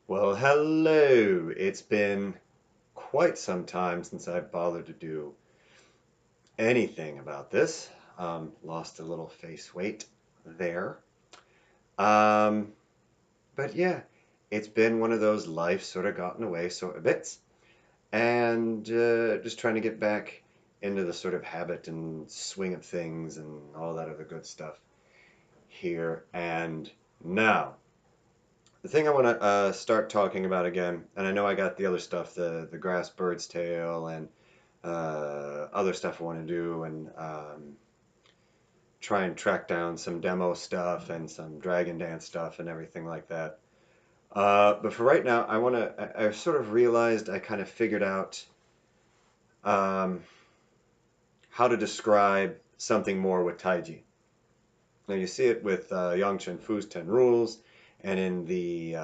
Well, hello. It's been quite some time since I've bothered to do anything about this. Lost a little face weight there. Um, but yeah, it's been one of those life sort of gotten away sort of bits, and just trying to get back into the sort of habit and swing of things and all that other good stuff here and now. The thing I want to start talking about again, and I know I got the other stuff, the grass bird's tail and other stuff I want to do, and try and track down some demo stuff and some Dragon Dance stuff and everything like that. But for right now, I've sort of realized I kind of figured out um, how to describe something more with Taiji. Now you see it with Yang Cheng Fu's 10 Rules, and in the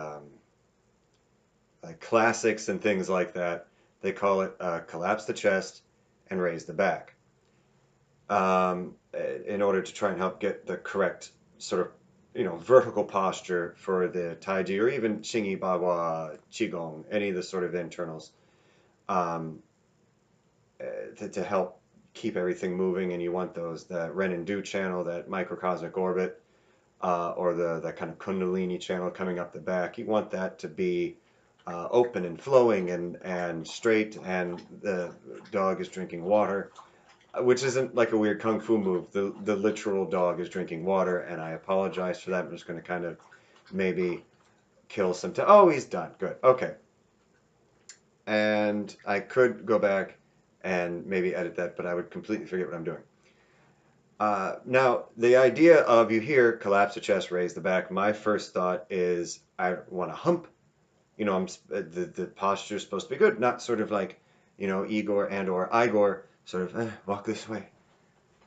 like classics and things like that, they call it collapse the chest and raise the back, in order to try and help get the correct sort of vertical posture for the Taiji or even Qingyi Bagua, Qigong, any of the sort of internals, um, to help keep everything moving. And you want the Ren and Du channel, that microcosmic orbit, or the kind of Kundalini channel coming up the back. You want that to be open and flowing and straight, and the dog is drinking water, which isn't like a weird kung fu move. The literal dog is drinking water, and I apologize for that. I'm just going to kind of maybe kill some time. Oh, he's done. Good. Okay. And I could go back and maybe edit that, but I would completely forget what I'm doing. Now, the idea of you hear collapse the chest, raise the back, my first thought is I want to hump. The posture is supposed to be good, not sort of like, Igor and or Igor, sort of walk this way,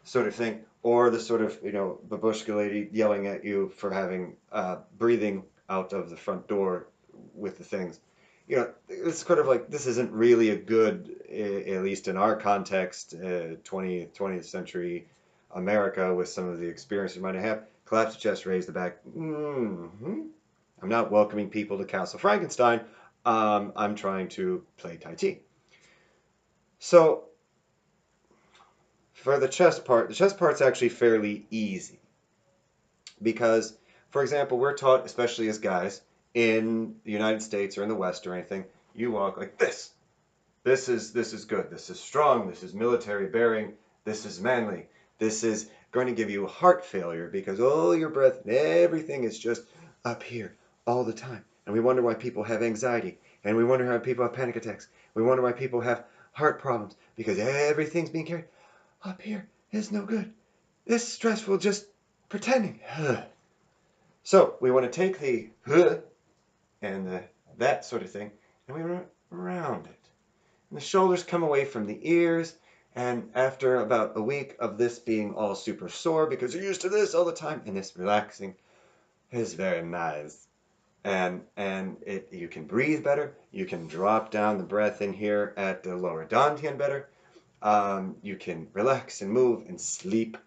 sort of thing, or the sort of babushka lady yelling at you for having breathing out of the front door with the things. It's kind of like this isn't really a good, at least in our context, 20th century America, with some of the experience you might have. Collapse the chest, raise the back. I'm not welcoming people to Castle Frankenstein. I'm trying to play Tai Chi. So for the chest part's actually fairly easy because, for example, we're taught, especially as guys in the United States or in the West or anything, you walk like this. This is good. This is strong. This is military bearing. This is manly. This is going to give you heart failure because all your breath and everything is just up here all the time. And we wonder why people have anxiety. And we wonder how people have panic attacks. We wonder why people have heart problems because everything's being carried up here. Is no good. It's stressful just pretending. So we want to take the and that sort of thing, and we run around it. And the shoulders come away from the ears, and after about a week of this being all super sore because you're used to this all the time, and this relaxing is very nice. And you can breathe better. You can drop down the breath in here at the lower dantian better. You can relax and move and sleep,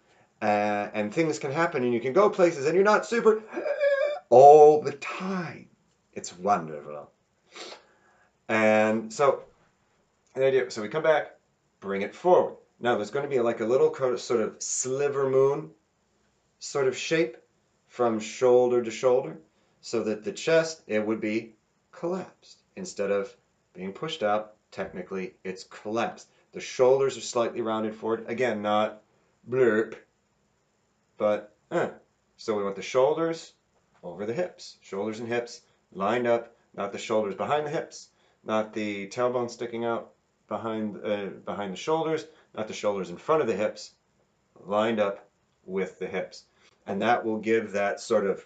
and things can happen, and you can go places, and you're not super all the time. It's wonderful. And so the idea, so we come back, bring it forward. Now there's going to be like a little sort of sliver moon sort of shape from shoulder to shoulder, so that the chest, it would be collapsed instead of being pushed out. Technically, it's collapsed. The shoulders are slightly rounded forward. Again, not blurp, but So we want the shoulders over the hips. Shoulders and hips lined up, not the shoulders behind the hips, not the tailbone sticking out behind the shoulders, not the shoulders in front of the hips, lined up with the hips. And that will give that sort of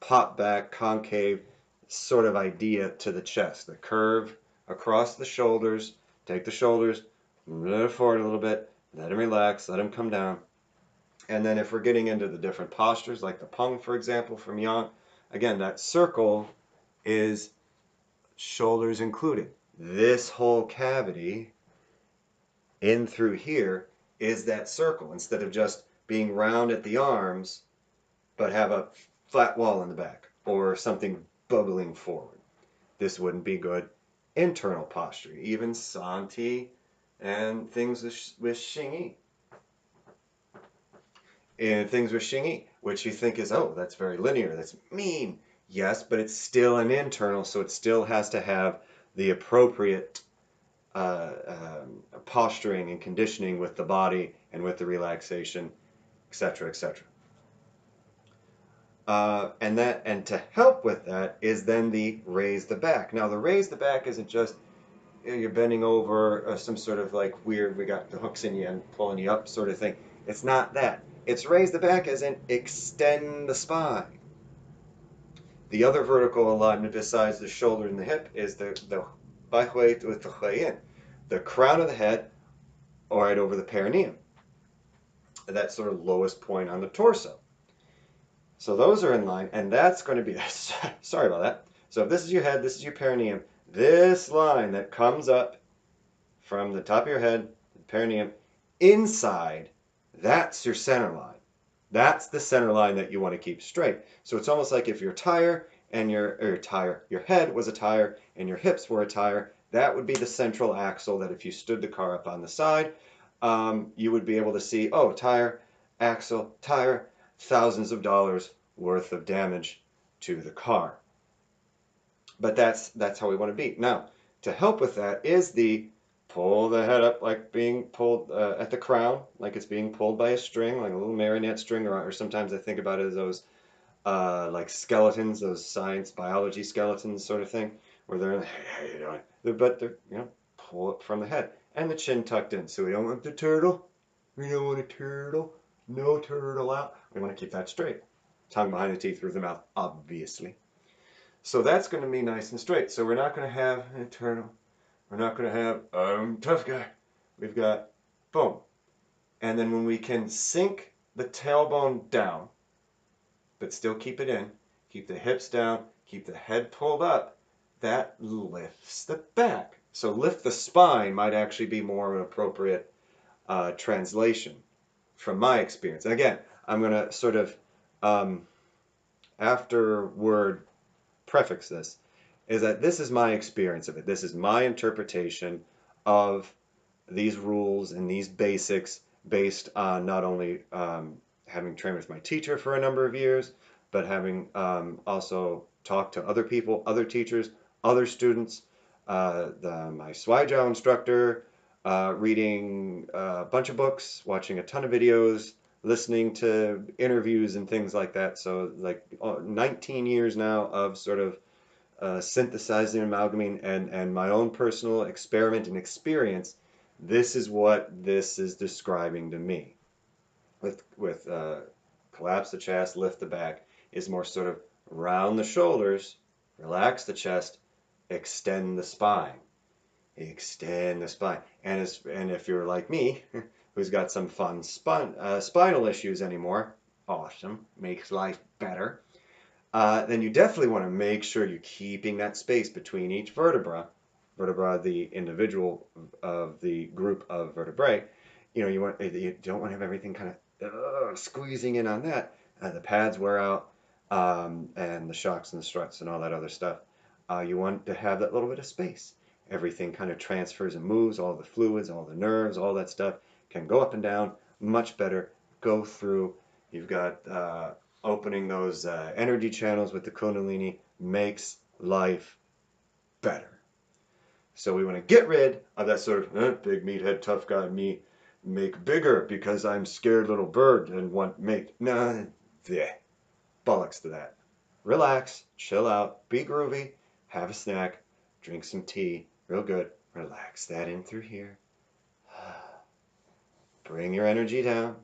pop back, concave sort of idea to the chest. The curve across the shoulders. Take the shoulders, move it forward a little bit, let them relax, let them come down. And then if we're getting into the different postures, like the Pung, for example, from Yang, again, that circle is shoulders included. This whole cavity in through here is that circle, instead of just being round at the arms, but have a flat wall in the back or something bubbling forward. this wouldn't be good internal posture. Even Santi and things with Xingyi. And things with Xingyi, which you think is, oh, that's very linear, that's mean. Yes, but it's still an internal, so it still has to have the appropriate posturing and conditioning with the body and with the relaxation, etc., etc. And to help with that is then the raise the back. Now the raise the back isn't just you're bending over some sort of like weird, we got the hooks in you and pulling you up sort of thing. It's not that. It's raise the back as in extend the spine. The other vertical alignment besides the shoulder and the hip is the baihui with the huayin, the crown of the head right over the perineum. That sort of lowest point on the torso. So those are in line, and that's going to be, sorry about that. So if this is your head, this is your perineum, this line that comes up from the top of your head, the perineum, inside, that's your center line. That's the center line that you want to keep straight. So it's almost like if your tire and your head was a tire and your hips were a tire, that would be the central axle that if you stood the car up on the side, you would be able to see, oh, tire, axle, tire, thousands of dollars worth of damage to the car. But that's how we want to be. Now, to help with that is the pull the head up like being pulled at the crown, like it's being pulled by a string, like a little marionette string, or sometimes I think about it as those like skeletons, those science biology skeletons sort of thing, where they're like, hey, how you doing? But they're, pull it from the head. And the chin tucked in. So we don't want the turtle. We don't want a turtle. No turtle out. We want to keep that straight. Tongue behind the teeth through the mouth, obviously. So that's going to be nice and straight. So we're not going to have an turtle. We're not going to have tough guy. We've got boom. And then when we can sink the tailbone down, but still keep it in, keep the hips down, keep the head pulled up, that lifts the back. So lift the spine might actually be more of an appropriate translation from my experience. And again, I'm going to sort of afterward prefix this, is that this is my experience of it. This is my interpretation of these rules and these basics based on not only having trained with my teacher for a number of years, but having also talked to other people, other teachers, other students, my Shuaijiao instructor, reading a bunch of books, watching a ton of videos, listening to interviews and things like that. So like 19 years now of sort of synthesizing, amalgamating, and my own personal experiment and experience. This is what this is describing to me. With collapse the chest, lift the back, is more sort of round the shoulders, relax the chest, extend the spine. Extend the spine. And if you're like me, who's got some fun spinal issues anymore, awesome, makes life better, then you definitely want to make sure you're keeping that space between each vertebra, the individual of the group of vertebrae. You don't want to have everything kind of squeezing in on that. The pads wear out, and the shocks and the struts and all that other stuff. You want to have that little bit of space. Everything kind of transfers and moves, all the fluids, all the nerves, all that stuff can go up and down much better, go through. You've got opening those energy channels with the Kundalini makes life better. So we want to get rid of that sort of big meathead tough guy me, make bigger because I'm scared little bird and want mate. Nah, bollocks to that. Relax, chill out, be groovy, have a snack, drink some tea, real good. Relax that in through here. Bring your energy down.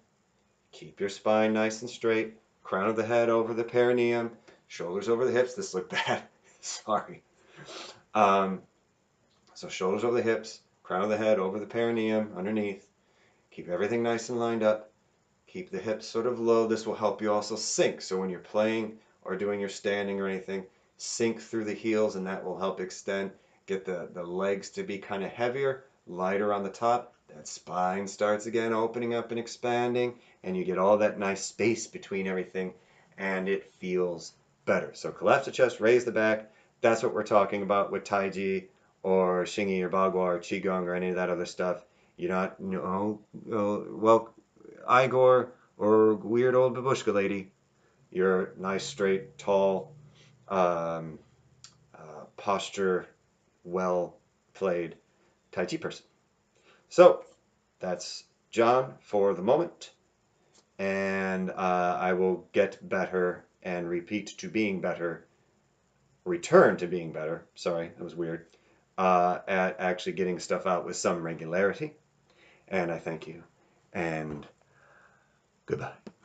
Keep your spine nice and straight. Crown of the head over the perineum. Shoulders over the hips. This looked bad. Sorry. So shoulders over the hips. Crown of the head over the perineum. Underneath. Keep everything nice and lined up. Keep the hips sort of low. This will help you also sink. So when you're playing or doing your standing or anything, sink through the heels, and that will help extend. Get the legs to be kind of heavier, lighter on the top. That spine starts again opening up and expanding, and you get all that nice space between everything, and it feels better. So collapse the chest, raise the back, That's what we're talking about with Taiji or Xingyi or Bagua or Qigong or any of that other stuff. You're not, no, no, well, Igor or weird old babushka lady. You're a nice, straight, tall, um, posture, well played Tai Chi person. So that's John for the moment, and I will get better and repeat to being better, return to being better. Sorry, that was weird. At actually getting stuff out with some regularity. And I thank you. And goodbye.